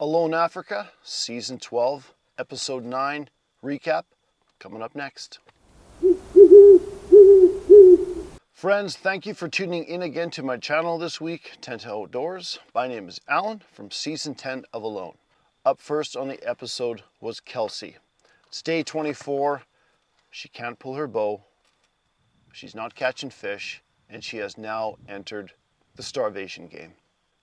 Alone Africa, Season 12, Episode 9, recap, coming up next. Friends, thank you for tuning in again to my channel this week, Tenta Outdoors. My name is Alan from Season 10 of Alone. Up first on the episode was Kelsey. It's day 24. She can't pull her bow. She's not catching fish, and she has now entered the starvation game.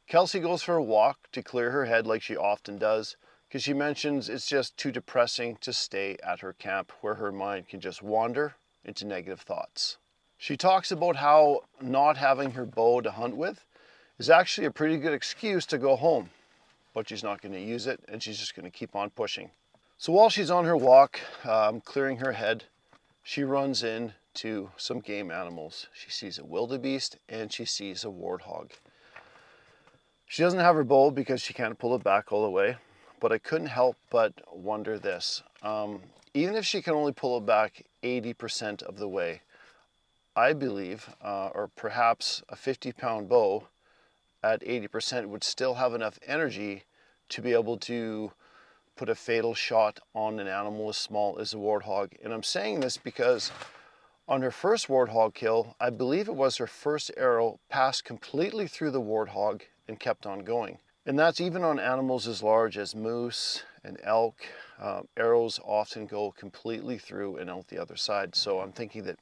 Kelsey goes for a walk to clear her head like she often does, because she mentions it's just too depressing to stay at her camp where her mind can just wander into negative thoughts. She talks about how not having her bow to hunt with is actually a pretty good excuse to go home, but she's not going to use it and she's just going to keep on pushing. So while she's on her walk, clearing her head, she runs into some game animals. She sees a wildebeest and she sees a warthog. She doesn't have her bow because she can't pull it back all the way, but I couldn't help but wonder this. Even if she can only pull it back 80% of the way, I believe, or perhaps a 50-pound bow at 80% would still have enough energy to be able to put a fatal shot on an animal as small as a warthog. And I'm saying this because on her first warthog kill, I believe it was her first arrow passed completely through the warthog and kept on going. And that's even on animals as large as moose and elk. Arrows often go completely through and out the other side. So I'm thinking that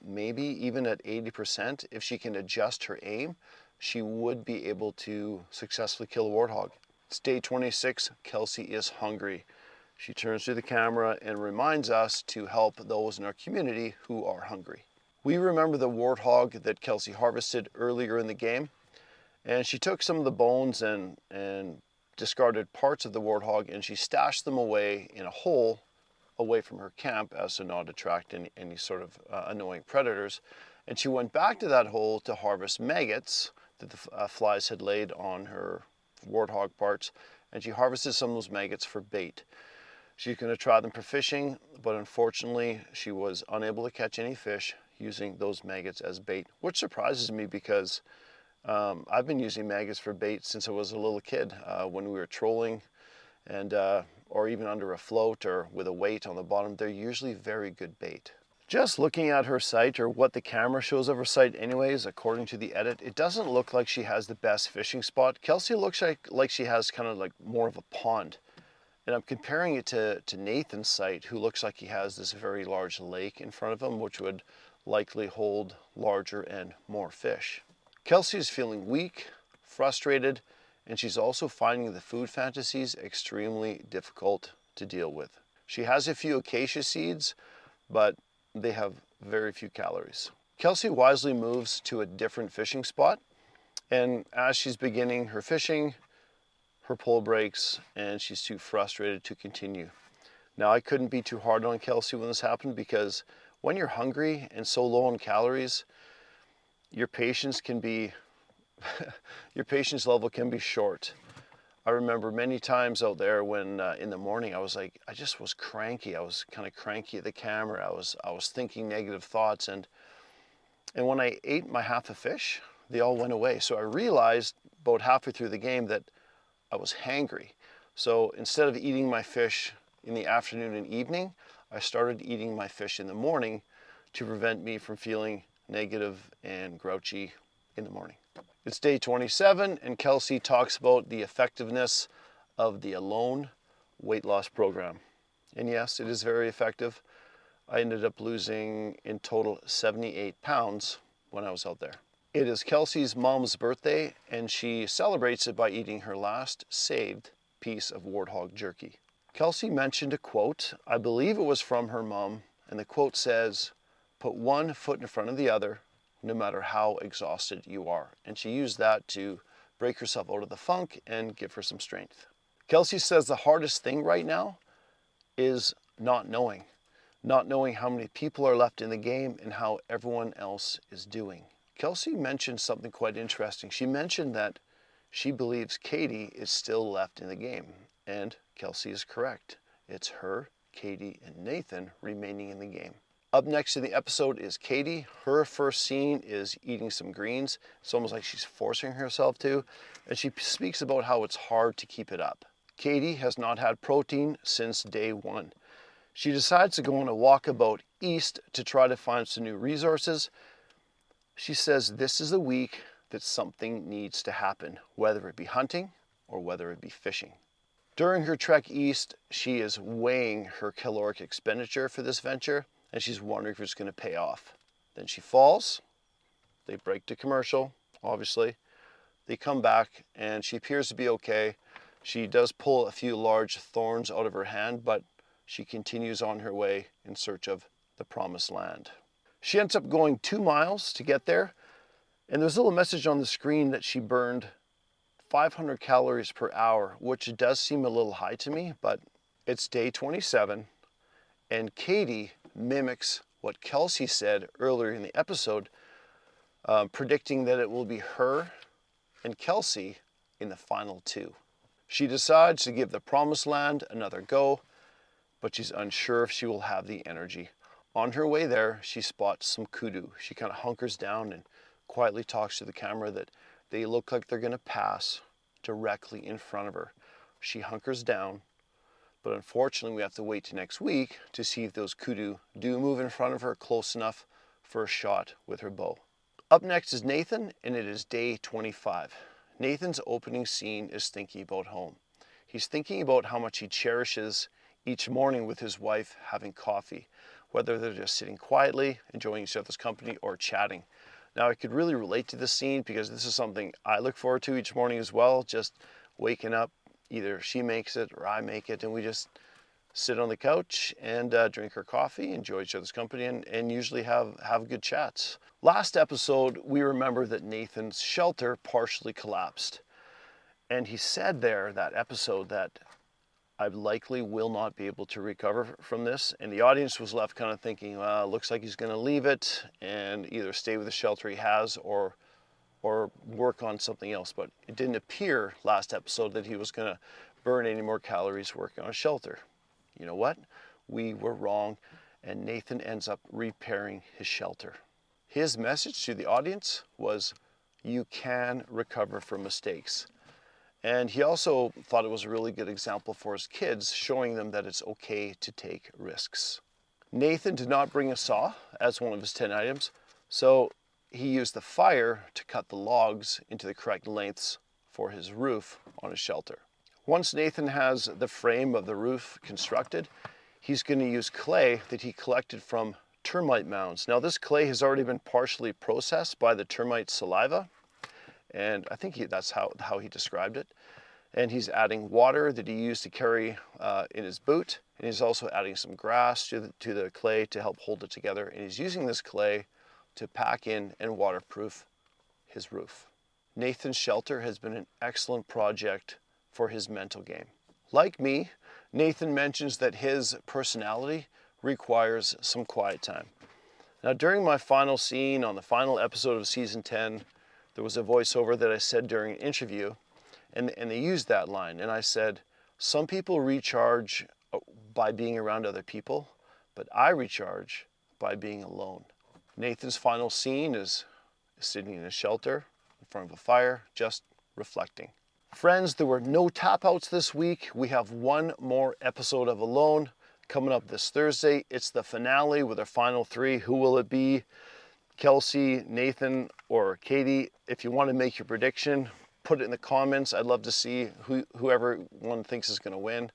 maybe even at 80%, if she can adjust her aim, she would be able to successfully kill a warthog. It's day 26, Kelsey is hungry. She turns to the camera and reminds us to help those in our community who are hungry. We remember the warthog that Kelsey harvested earlier in the game, and she took some of the bones and discarded parts of the warthog and she stashed them away in a hole away from her camp as to not attract any sort of annoying predators. And she went back to that hole to harvest maggots that the flies had laid on her warthog parts, and she harvested some of those maggots for bait. She's going to try them for fishing, but unfortunately she was unable to catch any fish using those maggots as bait, which surprises me because I've been using maggots for bait since I was a little kid, when we were trolling and or even under a float or with a weight on the bottom. They're usually very good bait. Just looking at her site, or what the camera shows of her site anyways, according to the edit, it doesn't look like she has the best fishing spot. Kelsey looks like she has kind of like more of a pond. And I'm comparing it to Nathan's site, who looks like he has this very large lake in front of him, which would likely hold larger and more fish. Kelsey is feeling weak, frustrated, and she's also finding the food fantasies extremely difficult to deal with. She has a few acacia seeds, but they have very few calories. Kelsey wisely moves to a different fishing spot, and as she's beginning her fishing, her pole breaks and she's too frustrated to continue. Now, I couldn't be too hard on Kelsey when this happened, because when you're hungry and so low on calories, your patience level can be short. I remember many times out there when in the morning I just was cranky. I was kind of cranky at the camera. I was thinking negative thoughts, and when I ate my half a fish, they all went away. So I realized about halfway through the game that I was hangry. So instead of eating my fish in the afternoon and evening, I started eating my fish in the morning to prevent me from feeling negative and grouchy in the morning. It's day 27, and Kelsey talks about the effectiveness of the Alone weight loss program. And yes, it is very effective. I ended up losing in total 78 pounds when I was out there. It is Kelsey's mom's birthday, and she celebrates it by eating her last saved piece of warthog jerky. Kelsey mentioned a quote. I believe it was from her mom, and the quote says, "Put one foot in front of the other, no matter how exhausted you are." And she used that to break herself out of the funk and give her some strength. Kelsey says the hardest thing right now is not knowing how many people are left in the game and how everyone else is doing. Kelsey mentioned something quite interesting. She mentioned that she believes Katie is still left in the game, and Kelsey is correct. It's her, Katie, and Nathan remaining in the game. Up next in the episode is Katie. Her first scene is eating some greens. It's almost like she's forcing herself to, and she speaks about how it's hard to keep it up. Katie has not had protein since day one. She decides to go on a walkabout east to try to find some new resources. She says this is a week that something needs to happen, whether it be hunting or whether it be fishing. During her trek east, she is weighing her caloric expenditure for this venture, and she's wondering if it's going to pay off. Then she falls. They break to commercial, obviously. They come back, and she appears to be okay. She does pull a few large thorns out of her hand, but she continues on her way in search of the promised land. She ends up going 2 miles to get there, and there's a little message on the screen that she burned 500 calories per hour, which does seem a little high to me, but it's day 27, and Katie mimics what Kelsey said earlier in the episode, predicting that it will be her and Kelsey in the final 2. She decides to give the promised land another go, but she's unsure if she will have the energy. On her way there, she spots some kudu. She kind of hunkers down and quietly talks to the camera that they look like they're going to pass directly in front of her. She hunkers down, but unfortunately we have to wait till next week to see if those kudu do move in front of her close enough for a shot with her bow. Up next is Nathan, and it is day 25. Nathan's opening scene is thinking about home. He's thinking about how much he cherishes each morning with his wife having coffee, whether they're just sitting quietly, enjoying each other's company, or chatting. Now, I could really relate to this scene because this is something I look forward to each morning as well, just waking up, either she makes it or I make it, and we just sit on the couch and drink our coffee, enjoy each other's company, and usually have good chats. Last episode, we remember that Nathan's shelter partially collapsed. And he said there, that episode, that I likely will not be able to recover from this. And the audience was left kind of thinking, well, looks like he's going to leave it and either stay with the shelter he has or work on something else. But it didn't appear last episode that he was going to burn any more calories working on a shelter. You know what? We were wrong, and Nathan ends up repairing his shelter. His message to the audience was, you can recover from mistakes. And he also thought it was a really good example for his kids, showing them that it's okay to take risks. Nathan did not bring a saw as one of his 10 items, so he used the fire to cut the logs into the correct lengths for his roof on his shelter. Once Nathan has the frame of the roof constructed, he's going to use clay that he collected from termite mounds. Now, this clay has already been partially processed by the termite saliva, and I think that's how he described it. And he's adding water that he used to carry in his boot, and he's also adding some grass to the clay to help hold it together. And he's using this clay to pack in and waterproof his roof. Nathan's shelter has been an excellent project for his mental game. Like me, Nathan mentions that his personality requires some quiet time. Now, during my final scene on the final episode of season 10, there was a voiceover that I said during an interview, and they used that line. And I said, some people recharge by being around other people, but I recharge by being alone. Nathan's final scene is sitting in a shelter in front of a fire, just reflecting. Friends, there were no tap outs this week. We have one more episode of Alone coming up this Thursday. It's the finale with our final 3. Who will it be? Kelsey, Nathan, or Katie? If you want to make your prediction, put it in the comments. I'd love to see whoever one thinks is going to win.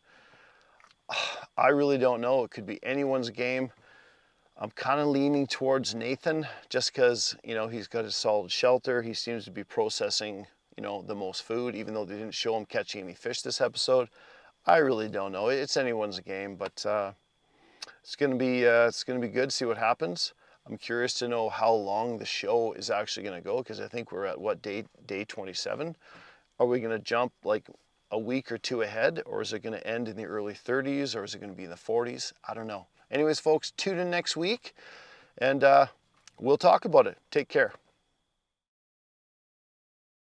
I really don't know. It could be anyone's game. I'm kind of leaning towards Nathan just because, he's got a solid shelter. He seems to be processing, the most food, even though they didn't show him catching any fish this episode. I really don't know. It's anyone's game, but it's gonna be good to see what happens. I'm curious to know how long the show is actually gonna go, because I think we're at day 27. Are we gonna jump like a week or 2 ahead, or is it gonna end in the early 30s, or is it gonna be in the 40s? I don't know. Anyways, folks, tune in next week, and we'll talk about it. Take care.